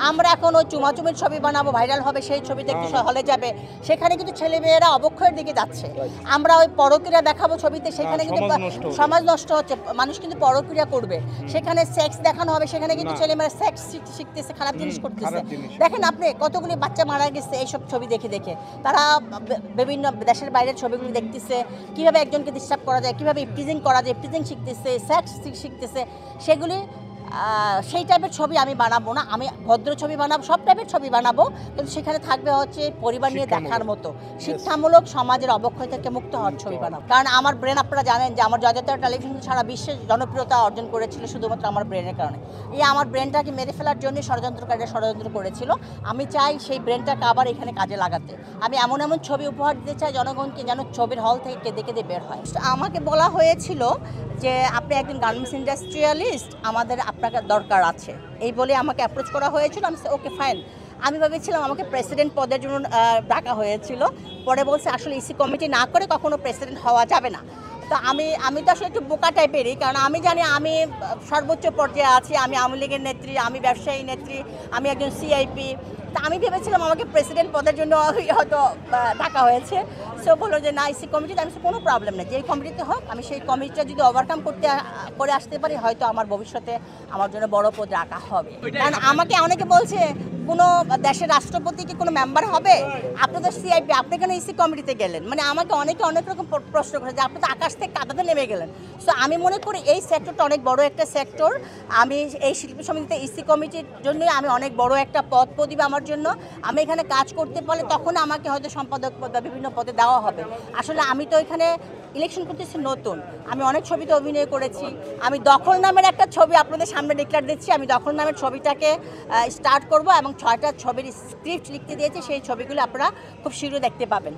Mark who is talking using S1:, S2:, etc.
S1: আমরা এখন ওই চুমাচুমির ছবি বানাবো, ভাইরাল হবে, সেই ছবিতে একটু হলে যাবে, সেখানে কিন্তু ছেলেমেয়েরা অবক্ষয়ের দিকে যাচ্ছে। আমরা ওই পরক্রিয়া দেখাবো ছবিতে, সেখানে কিন্তু সমাজ নষ্ট হচ্ছে, মানুষ কিন্তু পরক্রিয়া করবে, সেখানে সেক্স দেখানো হবে, সেখানে কিন্তু ছেলেমেয়েরা সেক্স শিখতেছে, খারাপ জিনিস করতেছে। দেখেন আপনি কতগুলি বাচ্চা মারা গেছে এইসব ছবি দেখে দেখে, তারা বিভিন্ন দেশের বাইরের ছবিগুলি দেখতেছে, কীভাবে একজনকে ডিস্টার্ব করা যায়, কীভাবে ইপটিজিং করা যায়, ইপটিজিং শিখতেছে, সেক্স শিখতেছে, সেগুলি সেই টাইপের ছবি আমি বানাবো না। আমি ভদ্র ছবি বানাবো, সব টাইপের ছবি বানাবো, কিন্তু সেখানে থাকবে হচ্ছে পরিবার নিয়ে দেখার মতো, শিক্ষামূলক, সমাজের অবক্ষয় থেকে মুক্ত হওয়ার ছবি বানাবো। কারণ আমার ব্রেন, আপনারা জানেন যে আমার জয়জয়তারা টেলিভিশন সারা বিশ্বে জনপ্রিয়তা অর্জন করেছিল শুধুমাত্র আমার ব্রেনের কারণে। এই আমার ব্রেনটাকে মেরে ফেলার জন্য ষড়যন্ত্রকারীরা ষড়যন্ত্র করেছিল। আমি চাই সেই ব্রেনটাকে আবার এখানে কাজে লাগাতে। আমি এমন এমন ছবি উপহার দিতে চাই জনগণকে, যেন ছবির হল থেকে কেঁদে কেঁদে বের হয়। আমাকে বলা হয়েছিল যে আপনি একজন গার্মেন্টস ইন্ডাস্ট্রিয়ালিস্ট, আমাদের আপনাকে দরকার আছে, এই বলে আমাকে অ্যাপ্রোচ করা হয়েছিল। আমি ওকে ফাইন। আমি ভেবেছিলাম আমাকে প্রেসিডেন্ট পদের জন্য ডাকা হয়েছিল, পরে বলছে আসলে ইসি কমিটি না করে কখনো প্রেসিডেন্ট হওয়া যাবে না। তো আমি তো আসলে একটু বোকা টাইপেরই, কারণ আমি জানি আমি সর্বোচ্চ পর্যায়ে আছি, আমি আওয়ামী লীগের নেত্রী, আমি ব্যবসায়ী নেত্রী, আমি একজন সিআইপি। তা আমি ভেবেছিলাম আমাকে প্রেসিডেন্ট পদের জন্য হয়তো ডাকা হয়েছে। সো বললো যে না, ইসি কমিটিতে। আমি কোনো প্রবলেম নেই, যেই কমিটিতে হোক, আমি সেই কমিটিটা যদি ওভারকাম করে আসতে পারি, হয়তো আমার ভবিষ্যতে আমার জন্য বড় পদ রাখা হবে। কারণ আমাকে অনেকে বলছে কোনো দেশের রাষ্ট্রপতি কি কোনো মেম্বার হবে, আপনি তো সিআইপি, আপনি কেন ইসি কমিটিতে গেলেন? মানে আমাকে অনেকে অনেক রকম প্রশ্ন করে যে আপনি তো আকাশ থেকে কাঁদাতে নেমে গেলেন। সো আমি মনে করি এই সেক্টরটা অনেক বড় একটা সেক্টর। আমি এই শিল্পী সমিতিতে ইসি কমিটির জন্যই আমি অনেক বড় একটা পদ দিবে আমার জন্য। আমি এখানে কাজ করতে পারলে তখন আমাকে হয়তো সম্পাদক পদ বা বিভিন্ন পদে দেওয়া হবে। আসলে আমি তো এখানে ইলেকশন করতেছি নতুন, আমি অনেক ছবিতে অভিনয় করেছি। আমি দখল নামের একটা ছবি আপনাদের সামনে ডিক্লেয়ার দিচ্ছি, আমি দখল নামের ছবিটাকে স্টার্ট করব এবং 6টা ছবির স্ক্রিপ্ট লিখতে দিয়েছি, সেই ছবিগুলো আপনারা খুব শীঘ্রই দেখতে পাবেন।